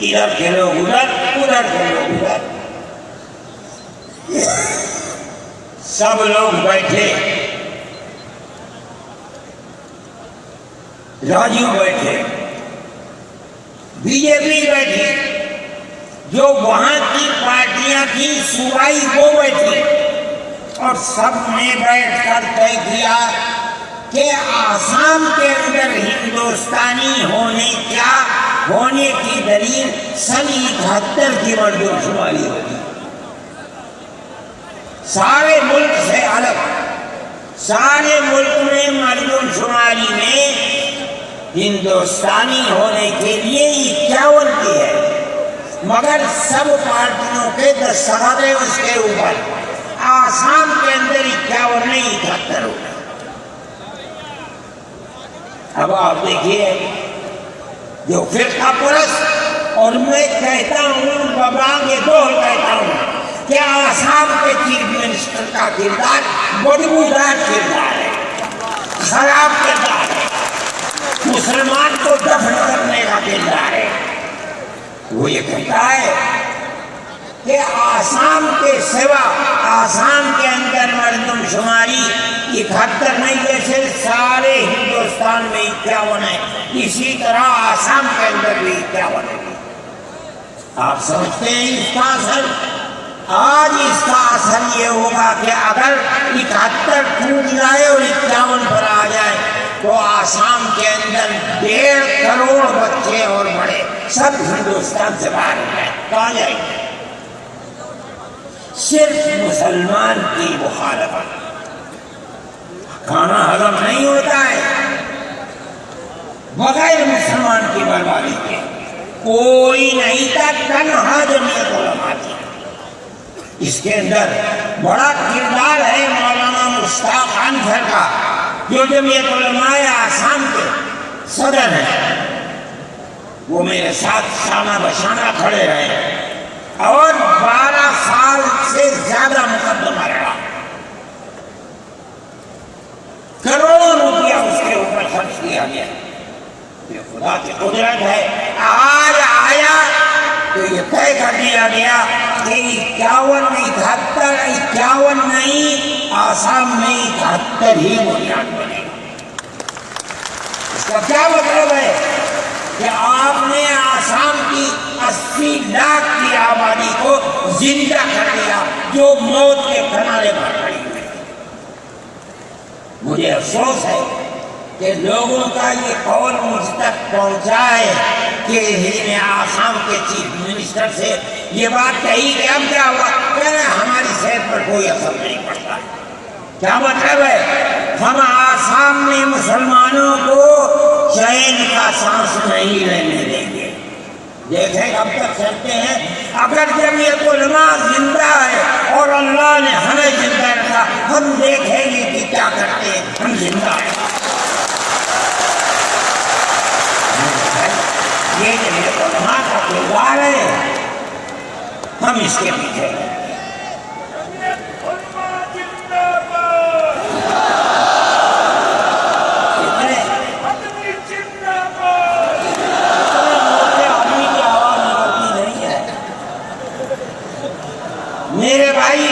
ادھر کے لوگ ادھر، ادھر کے لوگ ادھر، سب لوگ بیٹھے، راجیو بیٹھے، بی جے پی بیٹھی، جو وہاں کی پارٹیاں تھیں صوبائی وہ بیٹھی، اور سب نے بیٹھ کر طے کیا کہ آسام کے اندر ہندوستانی ہونے کی دلیل سن 71 کی مردم شماری ہوگی، سارے ملک سے الگ۔ سارے ملک میں مردم شماری میں ہندوستانی ہونے کے لیے 51 کی ہے، مگر سب پارٹیوں کے دستخط ہیں اس کے اوپر۔ آسام کے اندر 51 نہیں 71 ہوگا۔ اب آپ دیکھیے جو فرقہ پرست، اور میں کہتا ہوں ببانگ دول کہتا ہوں کہ آسام کے چیف منسٹر کا کردار بدبودار کردار ہے، خراب کردار ہے، مسلمان کو دفن کرنے کا کردار ہے۔ وہ یہ کہتا ہے کہ آسام کے سوا آسام کے اندر مردم شماری 71 نہیں، جیسے سارے ہندوستان میں 51 ہے، اسی طرح آسام کے اندر بھی 51 ہے۔ آپ سمجھتے ہیں اس کا اثر؟ آج اس کا اثر یہ ہوگا کہ اگر 71 ٹوٹ جائے اور 51 پر آ جائے تو آسام کے اندر 1.5 کروڑ بچے اور بڑے سب ہندوستان سے باہر ہو جائیں، کہاں جائیں گے؟ صرف مسلمان کی مخالفت، کھانا ہضم نہیں ہوتا ہے بغیر مسلمان کی بربادی کے۔ کوئی نہیں تھا، تنہا جمعیت علماء تھی، اس کے اندر بڑا کردار ہے مولانا مشتاق انصر کا، جو جمعیت علماء آسام کے صدر ہیں۔ وہ میرے ساتھ شانہ بشانہ کھڑے رہے اور 12 سال سے زیادہ مقدمہ لڑا، کروڑوں روپیہ اس کے اوپر خرچ کیا گیا۔ یہ خدا کی قدرت ہے، آج آیا تو یہ طے کر دیا گیا کہ 51 نہیں، آسام میں 71 ہی بنیاد بنے گا۔ اس کا کیا مطلب ہے کہ آپ نے آسام کی 80 لاکھ کی آبادی کو زندہ کر دیا، جو موت کے کنارے پر کھڑی ہوئی۔ مجھے افسوس ہے کہ لوگوں کا یہ قول مجھ تک پہنچا ہے کہ نے آسام کے چیف منسٹر سے یہ بات کہی کہ اب کیا ہوا، کہنا ہماری صحت پر کوئی اثر نہیں پڑتا۔ کیا مطلب ہے؟ ہم آسام میں مسلمانوں کو چین کا سانس نہیں لینے دیں گے۔ دیکھیں کب تک چلتے ہیں۔ اگر جمعیت علماء زندہ ہے اور اللہ نے ہمیں زندہ رکھا، ہم دیکھیں گے کہ کیا کرتے ہیں۔ ہم زندہ ہیں، یہ جمعیت علماء کا کردار ہے، ہم اس کے پیچھے ہیں۔ میرے بھائی،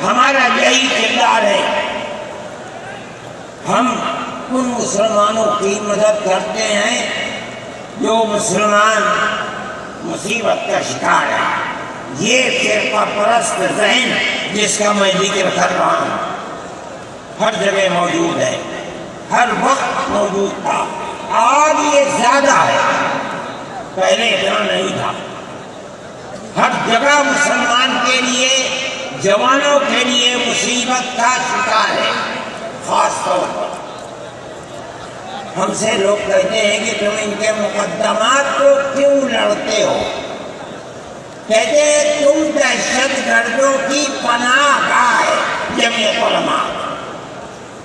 ہمارا یہی کردار ہے، ہم ان مسلمانوں کی مدد کرتے ہیں جو مسلمان مصیبت کا شکار ہے۔ یہ فرقہ پرست ذہن جس کا میں ذکر کر رہا ہوں ہر جگہ موجود ہے، ہر وقت موجود تھا، آج یہ زیادہ ہے، پہلے اتنا نہیں تھا۔ ہر جگہ مسلمان کے لیے، جوانوں کے لیے مصیبت کا شکار ہے۔ خاص طور پر ہم سے لوگ کہتے ہیں کہ تم ان کے مقدمات کو کیوں لڑتے ہو؟ کہتے ہیں تم دہشت گردوں کی پناہ گاہ ہے جمعیت علماء،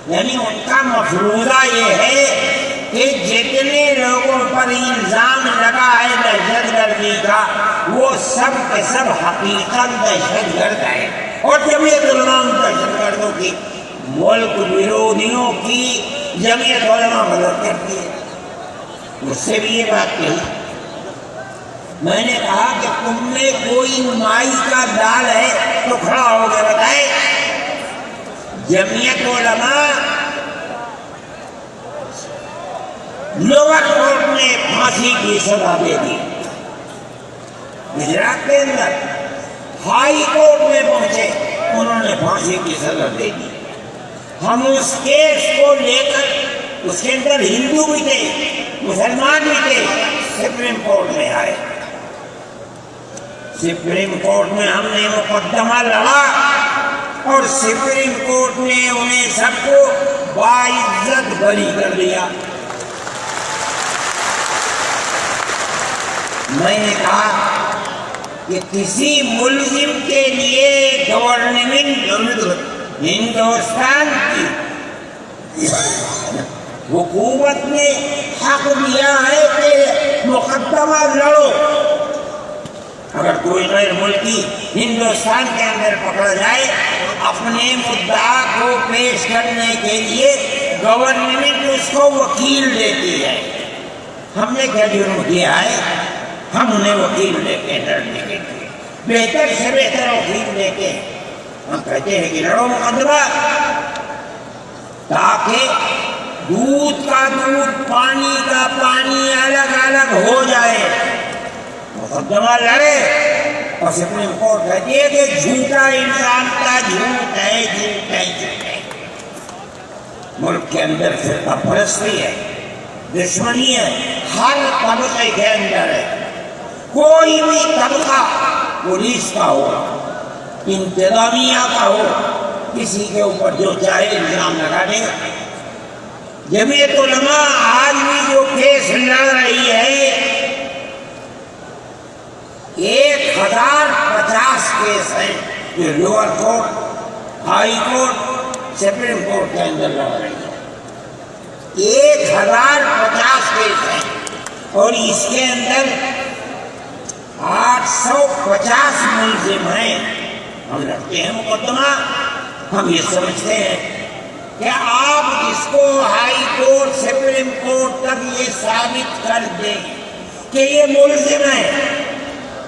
یعنی ان کا مفروضہ یہ ہے کہ جتنے لوگوں پر الزام لگا ہے دہشت گردی کا، وہ سب کے سب حقیقت دہشت گرد ہے، اور جمعیت علماء دہشت گردوں کی، ملک ویرودھیوں کی جمعیت علماء مدد کرتی ہے۔ مجھ سے بھی یہ بات کہی، میں نے کہا کہ تم میں کوئی مائی کا دال ہے تو کھڑا ہو کے بتائے۔ جمعیت علماء لوور کورٹ نے پھانسی کی سزا دے دی، گجرات کے اندر ہائی کورٹ میں پہنچے، انہوں نے پھانسی کی سزا دے دی۔ ہم اس کیس کو لے کر، اس کے اندر ہندو بھی تھے، مسلمان بھی تھے، سپریم کورٹ میں آئے۔ سپریم کورٹ میں ہم نے مقدمہ لڑا اور سپریم کورٹ نے انہیں سب کو باعزت بری کر دیا۔ میں نے کہا کہ کسی ملزم کے لیے گورنمنٹ ہندوستان کی حکومت نے حق دیا ہے کہ مقدمہ لڑو۔ اگر کوئی غیر ملکی ہندوستان کے اندر پکڑا جائے، اپنے مدعا کو پیش کرنے کے لیے گورنمنٹ اس کو وکیل دیتی ہے۔ ہم نے کیا جرم کیا ہے؟ ہم انہیں وکیل لے کے لڑنے کے لیے، بہتر سے بہتر وکیل لے کے ہم کہتے ہیں کہ لڑو مقدمہ، تاکہ دودھ کا دودھ، پانی کا پانی الگ الگ ہو جائے۔ مقدمہ لڑے اور سپریم کورٹ کہتی ہے کہ جھوٹا انسان کا جھوٹ ہے، جھوٹ ہے، جھوٹ ہے۔ ملک کے اندر فرقہ پرستی ہے، دشمنی ہے، ہر طبقے کے اندر ہے۔ کوئی بھی طبقہ، پولیس کا ہو، انتظامیہ کا ہو، کسی کے اوپر جو چاہے الزام لگا دے گا۔ جمعیت علماء آج بھی جو کیس لڑ رہی ہے، 1050 کیس ہیں جو lower court, high court, supreme court کے اندر لڑ رہی ہے۔ 1050 کیس ہیں اور اس کے اندر 850 ملزم ہیں۔ ہم لڑتے ہیں مقدمہ، ہم یہ سمجھتے ہیں کہ آپ اس کو ہائی کورٹ، سپریم کورٹ تک یہ ثابت کر دیں کہ یہ ملزم ہیں،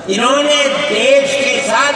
انہوں نے دیش کے ساتھ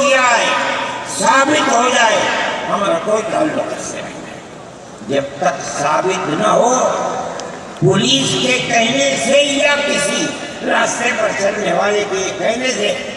کیا ہے، ثابت ہو جائے، ہمارا کوئی تعلق اس سے نہیں ہے۔ جب تک ثابت نہ ہو، پولیس کے کہنے سے یا کسی راستے پر چلنے والے کے کہنے سے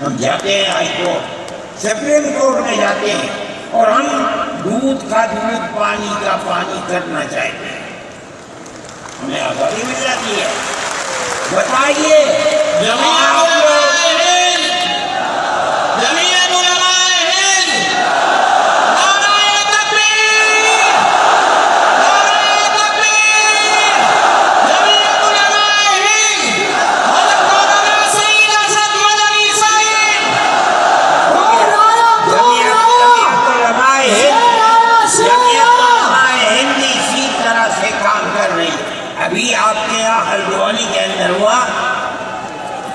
ہم جاتے ہیں ہائی کورٹ، سپریم کورٹ میں جاتے ہیں اور ہم دودھ کا دودھ، پانی کا پانی کرنا چاہتے ہیں، ہمیں آزادی مل جاتی ہے۔ بتائیے ابھی آپ کے یہاں ہلدوانی کے اندر ہوا،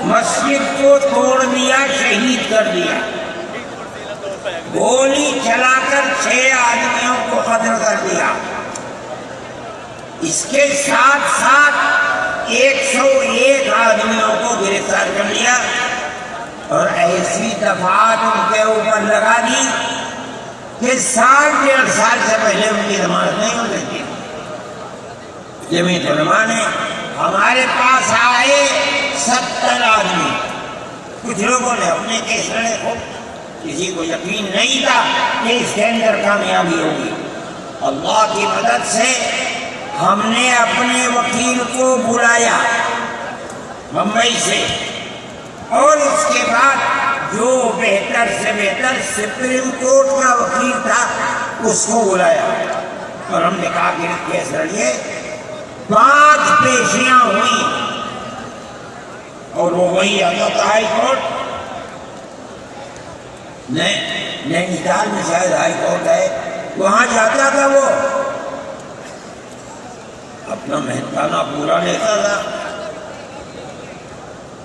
مسجد کو توڑ دیا، شہید کر دیا، گولی چلا کر 6 آدمیوں کو قتل کر دیا، اس کے ساتھ ساتھ 101 آدمیوں کو گرفتار کر لیا اور ایسی دفعات ان کے اوپر لگا دی کہ 1.5 سال سے پہلے ان کی ضمانت نہیں ہو سکتی۔ جمعیت علماء نے ہمارے پاس آئے 70 آدمی، کچھ لوگوں نے اپنے کیس لڑے، کسی کو یقین نہیں تھا کہ اس کے اندر کامیابی ہوگی۔ اللہ کی مدد سے ہم نے اپنے وکیل کو بلایا ممبئی سے، اور اس کے بعد جو بہتر سے بہتر سپریم کورٹ کا وکیل تھا اس کو بلایا اور ہم نے کہا کہ کیس لڑیے۔ 5 پیشیاں ہوئی اور وہ وہی آتا تھا ہائی کورٹ، نینیتال میں شاید ہائی کورٹ ہے، وہاں جاتا تھا، وہ اپنا مہنگانہ پورا لیتا تھا۔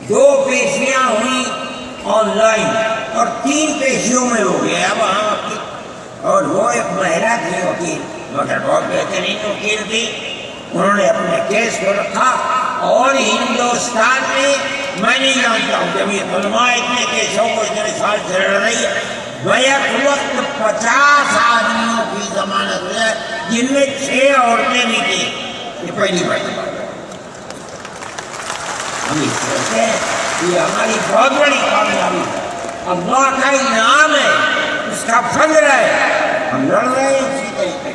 2 پیشیاں ہوئی آن لائن اور 3 پیشیوں میں ہو گیا وہاں وکیل، اور وہ ایک مہرا تھی وکیل، مگر بہت بہترین وکیل تھی۔ انہوں نے اپنے کیس کو رکھا اور ہندوستان میں میں نہیں جانتا ہوں جمعیت علماء اتنے کیسوں کو اتنے سال سے لڑ رہی ہے، بیک وقت 50 آدمیوں کی ضمانت ہوئی ہے، جن میں 6 عورتیں بھی تھیں۔ یہ پہلی بات ہم یہ سوچتے ہیں یہ ہماری بہت بڑی کامیابی ہے، اللہ کا انعام ہے، اس کا فضل ہے، ہم لڑ رہے ہیں اسی طریقے۔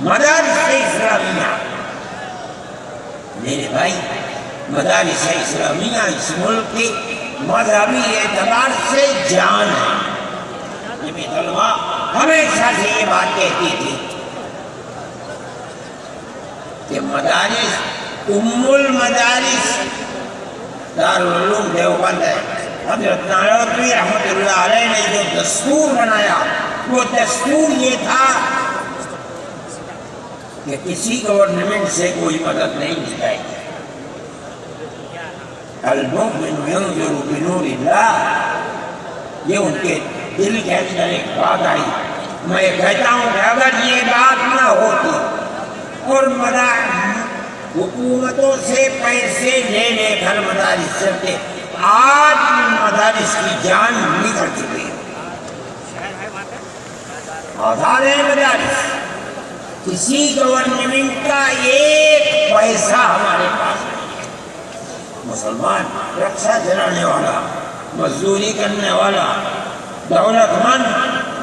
مدارس اسلامیہ، میرے بھائی، مدارس اسلامیہ اس ملک کی مذہبی اعتبار سے جان ہے۔ جمعیت علماء ہمیشہ سے یہ بات کہتی تھی کہ مدارس المدارس دارالعلوم دیوبند ہے۔ حضرت نانوتوی رحمۃ اللہ علیہ نے جو دستور بنایا، وہ دستور یہ تھا کہ کسی گورنمنٹ سے کوئی مدد نہیں دی جائے گی۔ المؤمن ينظر بنور اللہ، یہ ان کے دل کے اندر ایک بات آئی۔ میں کہتا ہوں کہ اگر یہ بات نہ ہوتی اور حکومتوں سے پیسے لے لے کر مدارس چلتے، آج مدارس کی جان نکل چکی ہے، آزاد ہے مدارس، کسی گورنمنٹ کا ایک پیسہ ہمارے پاس نہیں ہے۔ مسلمان رکشہ چلانے والا، مزدوری کرنے والا، دولت مند،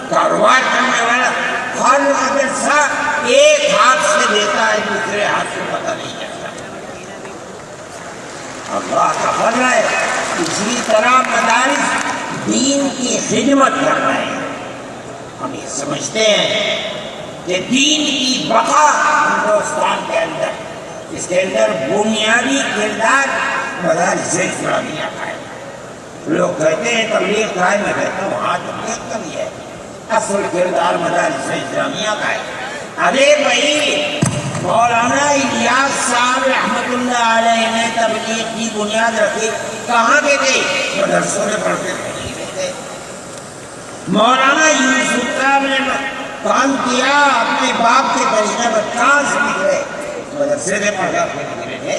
کاروبار کرنے والا، ہر مدرسہ ایک ہاتھ سے دیتا ہے، دوسرے ہاتھ سے پتہ نہیں چلتا۔ اللہ کا فضل ہے، اسی طرح مدارس دین کی خدمت کر رہے ہیں۔ ہم یہ سمجھتے ہیں کہ دین کی بقا ہندوستان کے اندر اس کے اندر بنیادی کردار مدارس اسلامیہ کا ہے. لوگ کہتے ہیں تبلیغ کا ہے، میں کہتا ہوں ہاں تبلیغ کا بھی ہے، اصل کردار مدارس اسلامیہ کا ہے. ارے بھائی مولانا الیاس صاحب رحمۃ اللہ علیہ نے تبلیغ کی بنیاد رکھی، کہاں کے تھے؟ مدرسوں میں پڑھتے تھے. مولانا یوسف صاحب نے کام کیا اپنے باپ کے طریقے پر، کہاں سے نکلے؟ مدرسے سے پڑھا پھر تھے.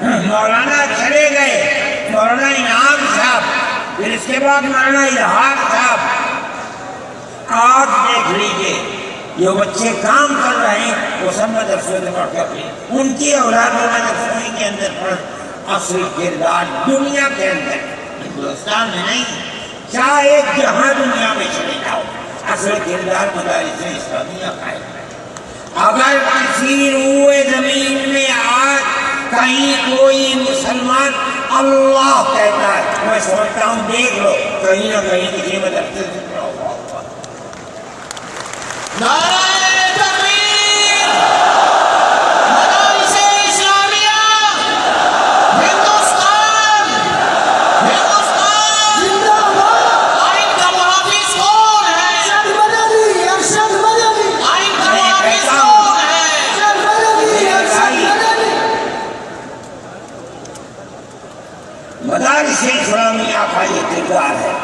مولانا چلے گئے، مولانا انعام صاحب، پھر اس کے بعد مولانا الہاد صاحب. آج دیکھ لیجیے جو بچے کام کر رہے ہیں وہ سب مدرسوں سے پڑھ کر ان کی اولاد مدرسوں کے اندر پڑھ. اصل کردار دنیا کے اندر، ہندوستان میں نہیں، چاہے جہاں دنیا میں چلے جاؤ، اصل کردار مدارس اسلامیہ کا ہے. اگر کسی روئے زمین میں آج کہیں کوئی مسلمان اللہ کہتا ہے، میں سمجھتا ہوں دیکھ لو کہیں نہ کہیں کسی مدرسے سے پڑھا ہوا ہوگا. نعرہ تکبیر، مدارس اسلامیہ، ہندوستان زندہ باد. آئین کا محافظ کون ہے؟ ارشد مدنی، ارشد مدنی. آئین کا محافظ کون ہے؟ ارشد مدنی، ارشد مدنی. مدارس اسلامیہ کا یہ کردار ہے.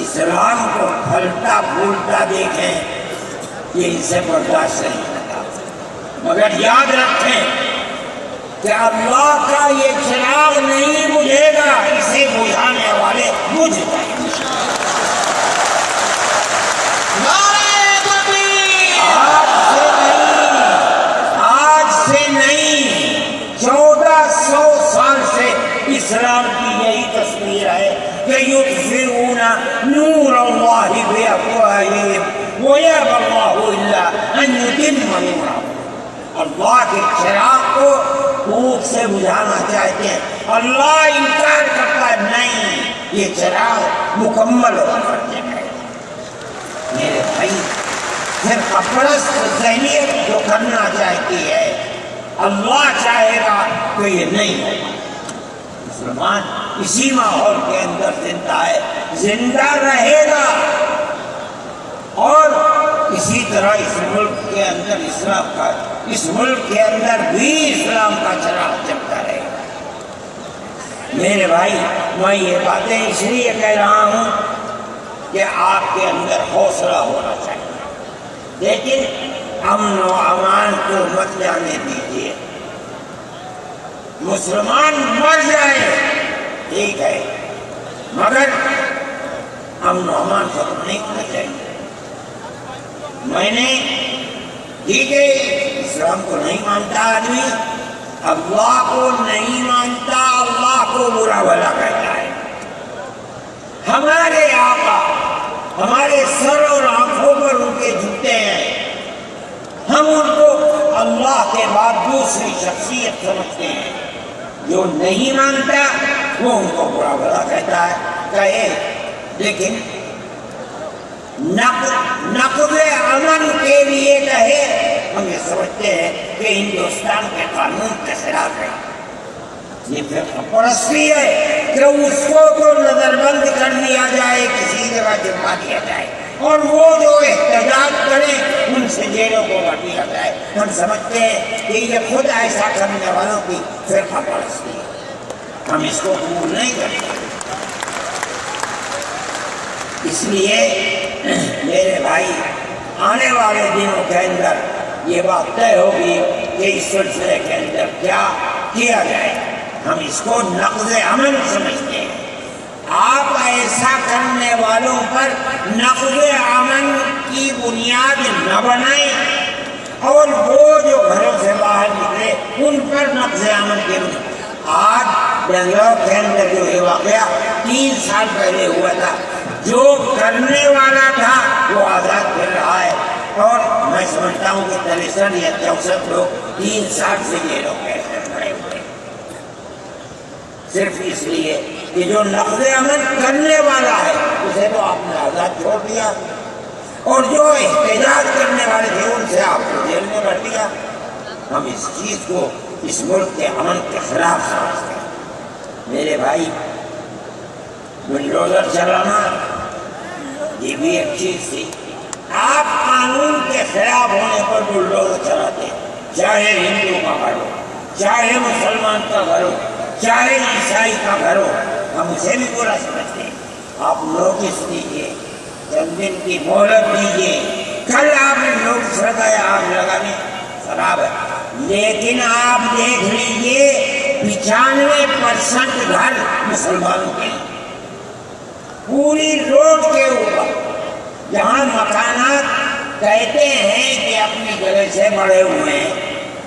اسلام کو پھلتا پھولتا دیکھیں، یہ ان سے برداشت نہیں ہوتا. مگر یاد رکھیں کہ اللہ کا یہ چراغ نہیں بجھے گا، اسے بجھانے والے بجھ جائیں گے. نعرہ تکبیر، آج سے نہیں 1400 سال سے اسلام کی یہی تصویر ہے کہ یطفئون نور اللہ بافواہہم ویأبی اللہ الا ان یتم نورہ. اللہ کے چراغ کو پھونک سے بجھانا چاہتے ہیں. اللہ انکار کرتا ہے، نہیں، یہ چراغ مکمل ہو کر جائے. میرے بھائی پھر پرست ذہنیت جو کرنا چاہتی ہے، اللہ چاہے گا تو یہ نہیں ہوگا. مسلمان اسی ماحول کے اندر زندہ ہے، زندہ رہے گا، اور اسی طرح اس ملک کے اندر اسلام کا، اس ملک کے اندر بھی اسلام کا چراغ چمکتا رہے گا. میرے بھائی میں یہ باتیں اس لیے کہہ رہا ہوں کہ آپ کے اندر حوصلہ ہونا چاہیے، لیکن امن و امان کو مت جانے دیجیے. مسلمان مر جائے ٹھیک ہے، مگر امن و امان ختم نہیں ہونا چاہیے. میں نے ٹھیک ہے اسلام کو نہیں مانتا آدمی، اللہ کو نہیں مانتا، اللہ کو برا بھلا کہتا ہے. ہمارے آقا ہمارے سر اور آنکھوں پر ان کے جوتے ہیں، ہم ان کو اللہ کے بعد دوسری شخصیت سمجھتے ہیں. جو نہیں مانتا وہ ان کو برا بھلا کہتا ہے، کہے، لیکن نقض امن کے لیے کہے. ہم یہ سمجھتے ہیں کہ ہندوستان کے قانون کے خلاف ہے. یہ فرقہ پرستی ہے کہ اس کو تو نظر بند کر دیا جائے، کسی جگہ جمع دیا جائے، اور وہ جو احتجاج کریں ان سے جیلوں کو بھر دیا جائے. ہم سمجھتے ہیں کہ یہ خود ایسا کرنے والوں کی فرقہ پرستی ہے. ہم اس کو قبول نہیں کرتے. اس لیے میرے بھائی آنے والے دنوں کے اندر یہ بات طے ہوگی کہ اس سلسلے کے اندر کیا کیا جائے. ہم اس کو نقض امن سمجھتے ہیں. آپ ایسا کرنے والوں پر نقض امن کی بنیاد نہ بنائیں، اور وہ جو گھروں سے باہر نکلے ان پر نقض امن کی بنیاد. آج بنگلور کے اندر جو یہ واقعہ 3 سال پہلے ہوا تھا، جو کرنے والا تھا وہ آزاد پھر رہا ہے، اور میں سمجھتا ہوں کہ 63 یا 64 لوگ 3 سال سے جیلوں کے اندر پڑے ہوئے، صرف اس لیے کہ جو نقض امن کرنے والا ہے اسے تو آپ نے آزاد چھوڑ دیا، اور جو احتجاج کرنے والے تھے ان سے آپ کو جیل میں بھر دیا. ہم اس چیز کو اس ملک کے امن کے خلاف سمجھتے ہیں۔ میرے بھائی، بلڈوزر چلانا یہ بھی ایک چیز تھی۔ آپ قانون کے خلاف ہونے پر بلڈوزر چلاتے، چاہے ہندو کا گھر ہو، چاہے مسلمان کا گھر ہو، چاہے عیسائی کا گھر ہو، ہم اسے بھی برا سمجھتے ہیں۔ آپ نوٹس دیجیے، چند دن کی مہلت دیجیے، کل آپ نے نوٹس لگایا آگ لگانے خراب ہے، لیکن آپ دیکھ لیجیے 95% گھر مسلمانوں کے ہیں۔ پوری روڈ کے اوپر جہاں مکانات کہتے ہیں کہ اپنی جگہ سے بڑے ہوئے ہیں،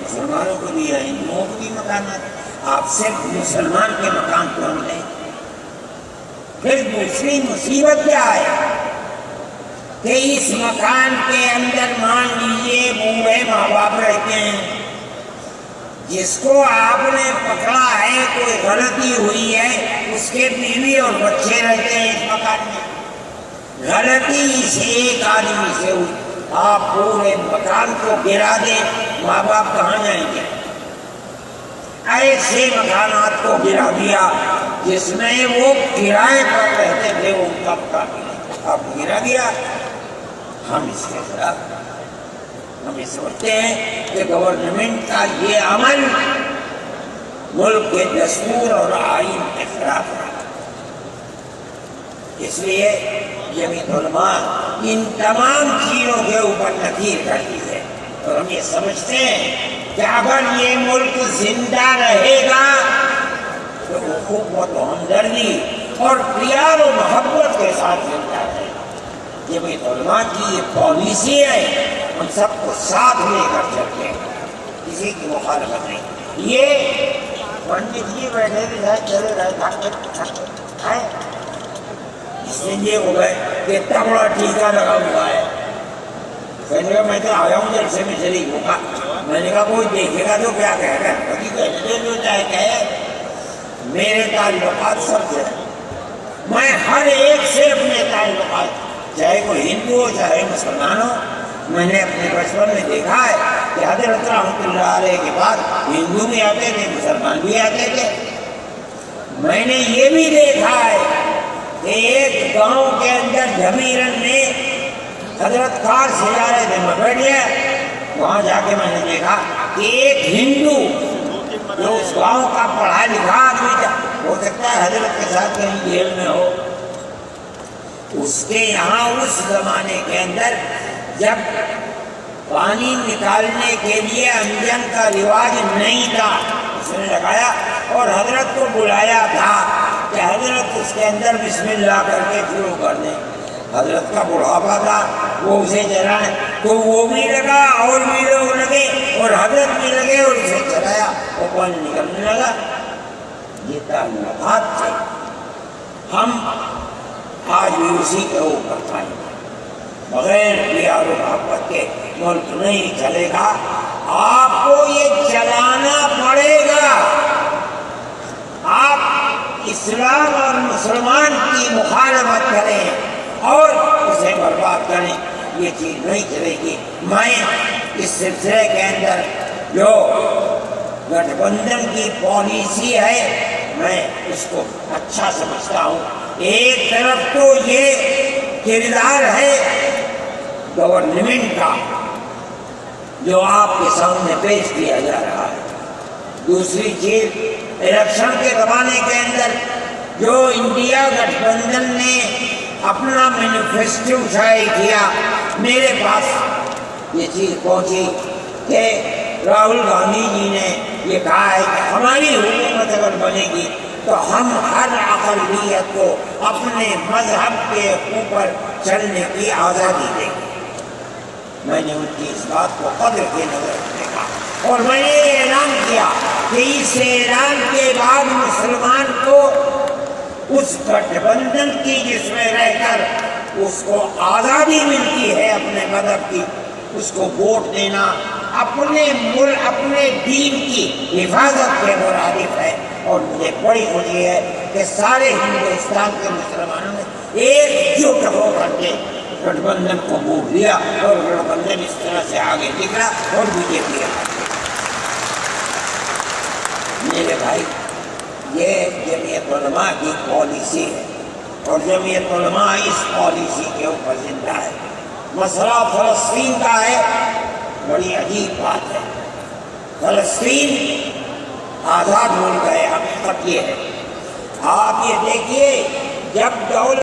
مسلمانوں کو بھی ہے، ہندوؤں کو بھی مکانات، آپ صرف مسلمان کے مکان کو ملیں۔ پھر دوسری مصیبت کیا ہے کہ اس مکان کے اندر مان لیجیے بوڑھے ماں باپ رہتے ہیں، جس کو آپ نے پکڑا ہے کوئی غلطی ہوئی ہے، اس کے بیوی اور بچے رہتے ہیں اس مکان میں، غلطی سے ایک آدمی سے ہوئی، آپ پورے مکان کو گرا دیں، ماں باپ کہاں جائیں گے؟ ایسے مکانات کو گرا دیا جس میں وہ کرائے پر رہتے تھے، وہ ان کا مکان اب گرا دیا۔ ہم اس کے خلاف، ہم یہ سمجھتے ہیں کہ گورنمنٹ کا یہ عمل ملک کے دستور اور آئین کے خلاف ہے۔ اس لیے جمعیت علماء ان تمام چیزوں کے اوپر نکیر کرتی ہے، اور ہم یہ سمجھتے ہیں کہ اگر یہ ملک زندہ رہے گا تو اخوت و ہمدردی اور پیار و محبت کے ساتھ زندہ رہے گا۔ جمعیت علماء کی یہ پالیسی ہے، ہم سب کو ساتھ لے کر چلتے ہیں، کسی کی مخالفت نہیں۔ یہ پنڈت جی بیٹھے بھی رہے، چلے رہے، اس دن یہ ہو گئے کہ اتنا بڑا ٹیکا لگا ہوا ہے۔ کہنے کا میں تو آیا ہوں جلسے میں شریک ہوگا، میں نے کہا کوئی دیکھے گا تو کیا کہے گا، کبھی کہتے جو چاہے کہے، میرے تعلقات سب سے، میں ہر ایک سے اپنے تعلقات، چاہے کوئی ہندو ہو چاہے مسلمان ہو، میں نے اپنے بچپن میں دیکھا ہے کہ حضرت رحمۃ اللہ علیہ کے بعد ہندو بھی آتے تھے، مسلمان بھی آتے تھے۔ میں نے یہ بھی دیکھا ہے کہ ایک گاؤں کے اندر جمیرن میں حضرت کار سے جا رہے تھے، میں بیٹھ گیا، وہاں جا کے میں نے دیکھا کہ ایک ہندو جو اس گاؤں کا پڑھا لکھا آدمی ہو سکتا ہے حضرت کے ساتھ کہیں جیل میں ہو، اس کے یہاں اس زمانے کے اندر جب پانی نکالنے کے لیے انجن کا رواج نہیں تھا، اس نے لگایا اور حضرت کو بلایا تھا کہ حضرت اس کے اندر بسم اللہ کر کے شروع کر دیں۔ حضرت کا بڑھاپا تھا، وہ اسے چلائیں تو وہ بھی لگا اور بھی لوگ لگے اور حضرت بھی لگے اور اسے چلایا، وہ پانی نکلنے لگا۔ یہ تعلقات تھے، ہم آج بھی اسی کے اوپر پائیں گے۔ بغیر پیار و محبت کے ملک نہیں چلے گا، آپ کو یہ چلانا پڑے گا۔ آپ اسلام اور مسلمان کی مخالفت کریں اور اسے برباد کریں، یہ چیز نہیں چلے گی۔ میں اس سلسلے کے اندر جو گٹھ بندھن کی پالیسی ہے میں اس کو اچھا سمجھتا ہوں۔ ایک طرف تو یہ کردار ہے گورنمنٹ کا جو آپ کے سامنے پیش کیا جا رہا ہے، دوسری چیز الیکشن کے زمانے کے اندر جو انڈیا گٹھ بندھن نے اپنا مینیفیسٹو شائع کیا، میرے پاس یہ چیز پہنچی کہ راہل گاندھی جی نے یہ کہا ہے کہ ہماری حکومت اگر بنے گی تو ہم ہر اقلیت کو اپنے مذہب کے اوپر چلنے کی آزادی دیں گے۔ میں نے ان کی اس بات کو قدر کے نظر دیکھا اور میں نے یہ اعلان کیا کہ اس اعلان کے بعد مسلمان کو اس گٹھ بندھن کی جس میں رہ کر اس کو آزادی ملتی ہے اپنے مذہب کی، اس کو ووٹ دینا اپنے ملک اپنے دین کی حفاظت کے مرادف ہے۔ اور مجھے بڑی خوشی ہے کہ سارے ہندوستان کے مسلمانوں نے ایک جٹ ہو کر کے گٹھ بندھن کو ووٹ دیا اور گٹھ بندھن اس طرح سے آگے نکلا اور بی جے پی میرے بھائی یہ جمعیت علماء کی پالیسی ہے اور جمعیت علماء اس پالیسی کے اوپر زندہ ہے. مسئلہ فلسطین کا ہے. بڑی عجیب بات ہے. فلسطین آزاد ملک ہے. حقیقت یہ ہے. آپ یہ دیکھیے جب دولت